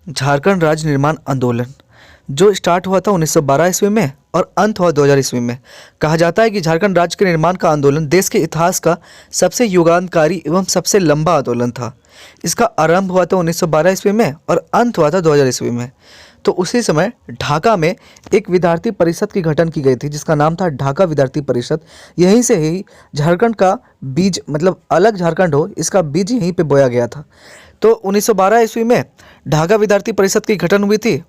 झारखंड राज्य निर्माण आंदोलन जो स्टार्ट हुआ था 1912 ईस्वी में और अंत हुआ 2000 ईस्वी में। कहा जाता है कि झारखंड राज्य के निर्माण का आंदोलन देश के इतिहास का सबसे युगांतकारी एवं सबसे लंबा आंदोलन था। इसका आरंभ हुआ था 1912 ईस्वी में और अंत हुआ था 2000 ईस्वी में। तो उसी समय ढाका में एक विद्यार्थी परिषद की गठन की गई थी जिसका नाम था ढाका विद्यार्थी परिषद। यहीं से ही झारखंड का बीज, मतलब अलग झारखंड हो, इसका बीज यहीं पे बोया गया था। तो 1912 ईस्वी में ढाका विद्यार्थी परिषद की गठन हुई थी।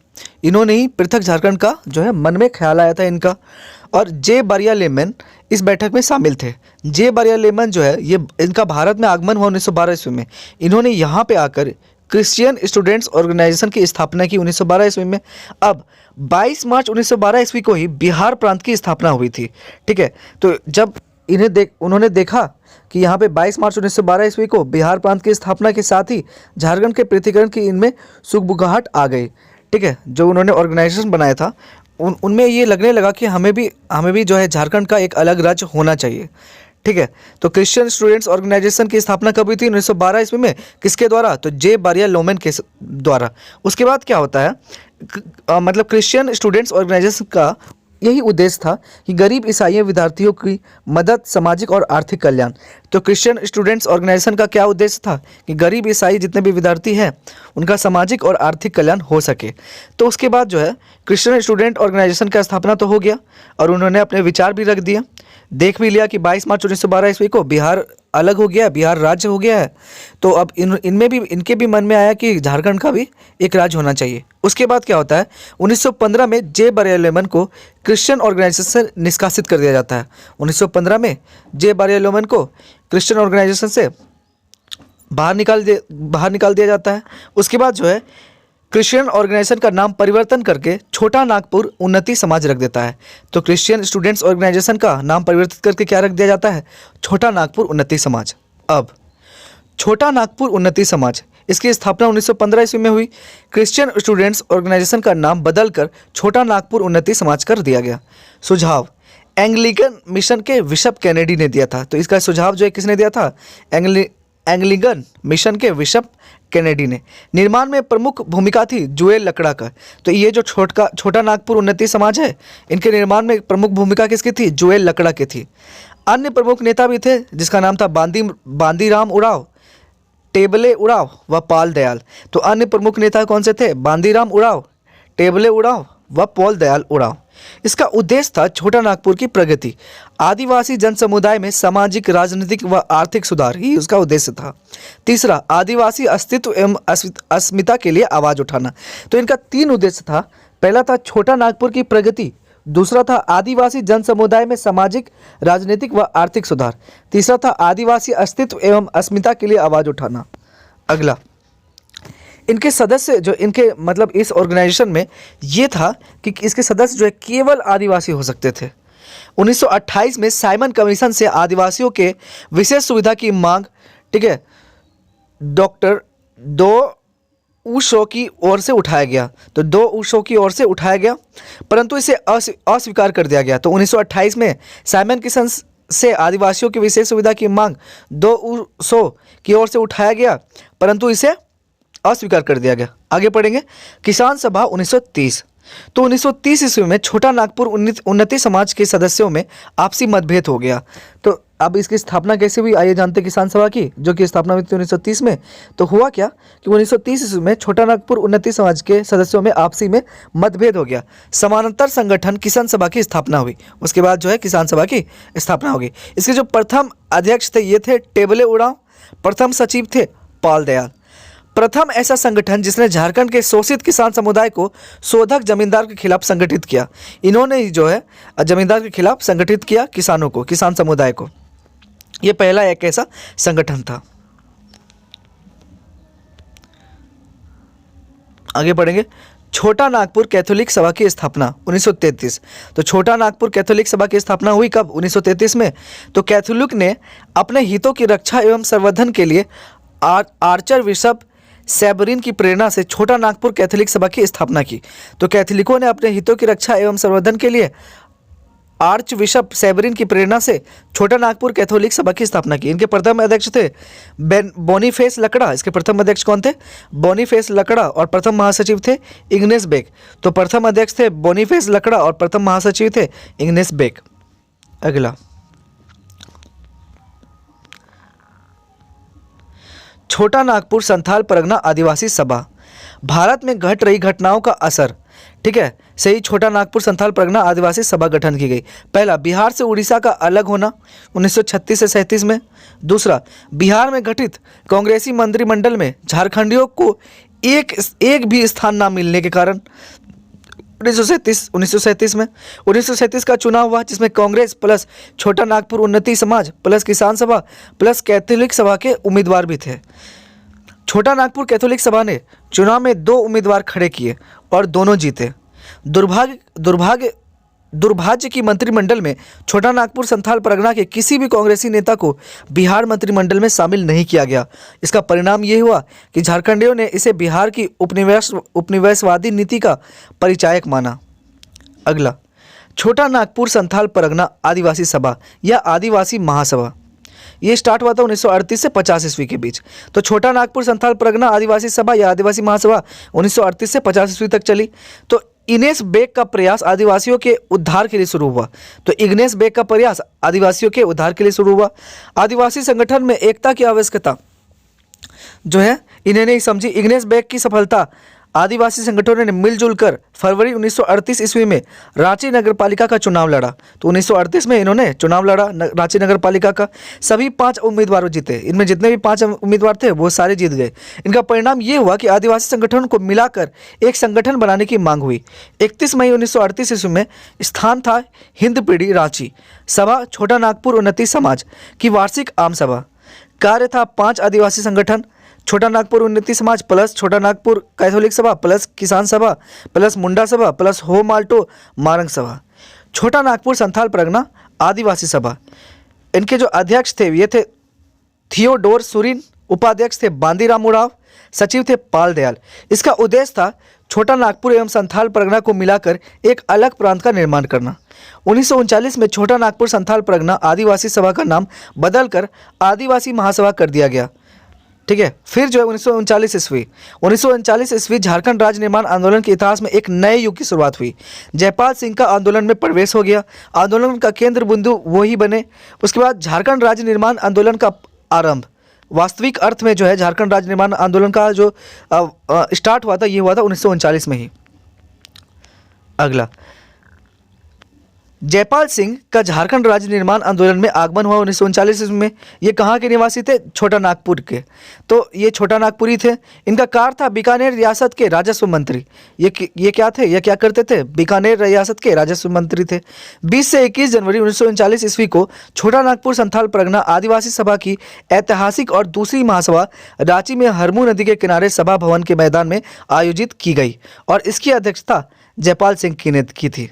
इन्होंने ही पृथक झारखंड का जो है मन में ख्याल आया था इनका, और जे बारिया लेमन इस बैठक में शामिल थे। जे बारिया लेमन जो है ये इनका भारत में आगमन हुआ 1912 ईस्वी में। इन्होंने यहाँ पे आकर क्रिश्चियन स्टूडेंट्स ऑर्गेनाइजेशन की स्थापना की 1912 ईस्वी में। अब 22 मार्च 1912 ईस्वी को ही बिहार प्रांत की स्थापना हुई थी। ठीक है, तो जब उन्होंने देखा कि यहाँ पे 22 मार्च 1912 ईस्वी को बिहार प्रांत की स्थापना के साथ ही झारखंड के पृथकीकरण की इनमें सुगबुगाहट आ गई। ठीक है, जो उन्होंने ऑर्गेनाइजेशन बनाया था उनमें ये लगने लगा कि हमें भी जो है झारखंड का एक अलग राज्य होना चाहिए। ठीक है, तो क्रिश्चियन स्टूडेंट्स ऑर्गेनाइजेशन की स्थापना कब हुई थी? 1912 ईस्वी में। किसके द्वारा? तो जे बारिया लोमन के द्वारा। उसके बाद क्या होता है, मतलब क्रिश्चियन स्टूडेंट्स ऑर्गेनाइजेशन का यही उद्देश्य था कि गरीब ईसाई विद्यार्थियों की मदद, सामाजिक और आर्थिक कल्याण। तो क्रिश्चियन स्टूडेंट्स ऑर्गेनाइजेशन का क्या उद्देश्य था कि गरीब ईसाई जितने भी विद्यार्थी हैं उनका सामाजिक और आर्थिक कल्याण हो सके। तो उसके बाद जो है क्रिश्चियन स्टूडेंट ऑर्गेनाइजेशन का स्थापना तो हो गया और उन्होंने अपने विचार भी रख दिया। देख भी लिया कि 22 मार्च 1912 ईस्वी को बिहार अलग हो गया, बिहार राज्य हो गया है। तो अब इनके भी मन में आया कि झारखंड का भी एक राज्य होना चाहिए। उसके बाद क्या होता है, 1915 में जे बारिया लोमन को क्रिश्चियन ऑर्गेनाइजेशन से निष्कासित कर दिया जाता है। 1915 में जे बारिया लोमन को क्रिश्चियन ऑर्गेनाइजेशन से बाहर निकाल दिया जाता है। उसके बाद जो है क्रिश्चियन ऑर्गेनाइजेशन का नाम परिवर्तन करके छोटा नागपुर उन्नति समाज रख देता है। तो क्रिश्चियन स्टूडेंट्स ऑर्गेनाइजेशन का नाम परिवर्तित करके क्या रख दिया जाता है? छोटा नागपुर उन्नति समाज। अब छोटा नागपुर उन्नति समाज, इसकी स्थापना 1915 ईस्वी में हुई। क्रिश्चियन स्टूडेंट्स ऑर्गेनाइजेशन का नाम बदलकर छोटा नागपुर उन्नति समाज कर दिया गया। सुझाव एंग्लिकन मिशन के बिशप कैनेडी ने दिया था। तो इसका सुझाव जो है किसने दिया था? एंग्लिकन मिशन के बिशप कैनेडी ने। निर्माण में प्रमुख भूमिका थी जुएल लकड़ा का। तो ये जो छोटा नागपुर उन्नति समाज है, इनके निर्माण में प्रमुख भूमिका किसकी थी? जुएल लकड़ा की थी। अन्य प्रमुख नेता भी थे जिसका नाम था बांदीराम उराव, टेबले उराव व पाल दयाल। तो अन्य प्रमुख नेता कौन से थे? बांदीराम उराव, टेबले उराव व पॉल दयाल उराव। इसका उद्देश्य था छोटा नागपुर की प्रगति, आदिवासी जन समुदाय में सामाजिक, राजनीतिक व आर्थिक सुधार ही उसका उद्देश्य था। तीसरा, आदिवासी अस्तित्व एवं अस्मिता के लिए आवाज उठाना। तो इनका 3 उद्देश्य था। पहला था छोटा नागपुर की प्रगति, दूसरा था आदिवासी जन समुदाय में सामाजिक, राजनीतिक व आर्थिक सुधार, तीसरा था आदिवासी अस्तित्व एवं अस्मिता के लिए आवाज उठाना। अगला, इनके सदस्य जो मतलब इस ऑर्गेनाइजेशन में ये था कि इसके सदस्य जो है केवल आदिवासी हो सकते थे। 1928 में साइमन कमीशन से आदिवासियों के विशेष सुविधा की मांग, ठीक है, डॉक्टर दो ऊशो की ओर से उठाया गया। तो दो ऊशो की ओर से उठाया गया, परंतु इसे अस्वीकार कर दिया गया। तो 1928 में साइमन कमीशन से आदिवासियों की विशेष सुविधा की मांग दो ऊशो की ओर से उठाया गया, परंतु इसे अस्वीकार कर दिया गया। आगे पढ़ेंगे, किसान सभा 1930। तो 1930 ईस्वी में छोटा नागपुर उन्नति समाज के सदस्यों में आपसी मतभेद हो गया। तो अब इसकी स्थापना कैसे हुई आइए जानते, किसान सभा की, जो कि स्थापना हुई थी 1930 में। तो हुआ क्या कि 1930 ईस्वी में छोटा नागपुर उन्नति समाज के सदस्यों में आपसी में मतभेद हो गया। समानांतर संगठन किसान सभा की स्थापना हुई। उसके बाद जो है किसान सभा की स्थापना होगी। इसके जो प्रथम अध्यक्ष थे ये थे टेबले उराव, प्रथम सचिव थे पाल दयाल। प्रथम ऐसा संगठन जिसने झारखंड के शोषित किसान समुदाय को शोधक जमींदार के खिलाफ संगठित किया। इन्होंने जो है जमींदार के खिलाफ संगठित किया किसानों को, किसान समुदाय को। यह पहला एक ऐसा संगठन था। आगे बढ़ेंगे, छोटा नागपुर कैथोलिक सभा की स्थापना 1933। तो छोटा नागपुर कैथोलिक सभा की स्थापना हुई कब? 1933 में। तो कैथोलिक ने अपने हितों की रक्षा एवं संवर्धन के लिए आर्चर बिशप सेबरिन की प्रेरणा से छोटा नागपुर कैथोलिक सभा की स्थापना की। तो कैथोलिकों ने अपने हितों की रक्षा एवं संवर्धन के लिए आर्च बिशप सेवरिन की प्रेरणा से छोटा नागपुर कैथोलिक सभा की स्थापना की। इनके प्रथम अध्यक्ष थे बोनीफेस लकड़ा। इसके प्रथम अध्यक्ष कौन थे? बोनीफेस लकड़ा। और प्रथम महासचिव थे इग्नेस बेक। तो प्रथम अध्यक्ष थे बोनीफेस लकड़ा और प्रथम महासचिव थे इग्नेस बेक। अगला, छोटा नागपुर संथाल परगना आदिवासी सभा। भारत में घट रही घटनाओं का असर, ठीक है, से ही छोटा नागपुर संथाल परगना आदिवासी सभा गठन की गई। पहला, बिहार से उड़ीसा का अलग होना 1936 से 37 में। दूसरा, बिहार में गठित कांग्रेसी मंत्रिमंडल में झारखंडियों को एक भी स्थान न मिलने के कारण 1937 में 1937 का चुनाव हुआ, जिसमें कांग्रेस प्लस छोटा नागपुर उन्नति समाज प्लस किसान सभा प्लस कैथोलिक सभा के उम्मीदवार भी थे। छोटा नागपुर कैथोलिक सभा ने चुनाव में 2 उम्मीदवार खड़े किए और दोनों जीते। दुर्भाग्य की मंत्रिमंडल में छोटा नागपुर संथाल परगना के किसी भी कांग्रेसी नेता को बिहार मंत्रिमंडल में शामिल नहीं किया गया। इसका परिणाम ये हुआ कि झारखंडियों ने इसे बिहार की उपनिवेशवादी नीति का परिचायक माना। अगला, छोटा नागपुर संथाल परगना आदिवासी सभा या आदिवासी महासभा। ये स्टार्ट हुआ था 1938 से 50 ईस्वी के बीच। तो छोटा नागपुर संथाल परगना आदिवासी सभा या आदिवासी महासभा 1938 से 50 ईस्वी तक चली। तो इग्नेस बेक का प्रयास आदिवासियों के उद्धार के लिए शुरू हुआ। तो इग्नेस बेक का प्रयास आदिवासियों के उद्धार के लिए शुरू हुआ। आदिवासी संगठन में एकता की आवश्यकता जो है इन्हें नहीं समझी। इग्नेस बेक की सफलता आदिवासी संगठनों ने मिलजुल कर फरवरी 1938 ईस्वी में रांची नगर पालिका का चुनाव लड़ा। तो 1938 में इन्होंने चुनाव लड़ा रांची नगर पालिका का। सभी 5 उम्मीदवार जीते। इनमें जितने भी 5 उम्मीदवार थे वो सारे जीत गए। इनका परिणाम ये हुआ कि आदिवासी संगठनों को मिलाकर एक संगठन बनाने की मांग हुई। 31 मई 1938 ईस्वी में स्थान था हिंदपीढ़ी रांची। सभा छोटा नागपुर उन्नति समाज की वार्षिक आम सभा। कार्य था 5 आदिवासी संगठन, छोटा नागपुर उन्नति समाज प्लस छोटा नागपुर कैथोलिक सभा प्लस किसान सभा प्लस मुंडा सभा प्लस हो माल्टो मारंग सभा। छोटा नागपुर संथाल परगना आदिवासी सभा, इनके जो अध्यक्ष थे ये थे थियोडोर सुरीन, उपाध्यक्ष थे बांदीराम उराव, सचिव थे पाल दयाल। इसका उद्देश्य था छोटा नागपुर एवं संथाल परगना को मिलाकर एक अलग प्रांत का निर्माण करना। 1939 में छोटा नागपुर संथाल परगना आदिवासी सभा का नाम बदलकर आदिवासी महासभा कर दिया गया। ठीक है, फिर जो है 1939 ईस्वी झारखंड राज्य निर्माण आंदोलन के इतिहास में एक नए युग की शुरुआत हुई। जयपाल सिंह का आंदोलन में प्रवेश हो गया। आंदोलन का केंद्र बिंदु वो ही बने। उसके बाद झारखंड राज्य निर्माण आंदोलन का आरंभ, वास्तविक अर्थ में जो है झारखंड राज्य निर्माण आंदोलन का जो स्टार्ट हुआ था ये हुआ था 1939 में ही। अगला, जयपाल सिंह का झारखंड राज्य निर्माण आंदोलन में आगमन हुआ 1939 में। ये कहाँ के निवासी थे? छोटा नागपुर के। तो ये छोटा नागपुरी थे। इनका कार्य था बीकानेर रियासत के राजस्व मंत्री। ये क्या थे? ये क्या करते थे? बीकानेर रियासत के राजस्व मंत्री थे। 20 से 21 जनवरी 1939 ईस्वी को छोटा नागपुर संथाल परगना आदिवासी सभा की ऐतिहासिक और दूसरी महासभा रांची में हरमू नदी के किनारे सभा भवन के मैदान में आयोजित की गई और इसकी अध्यक्षता जयपाल सिंह की थी।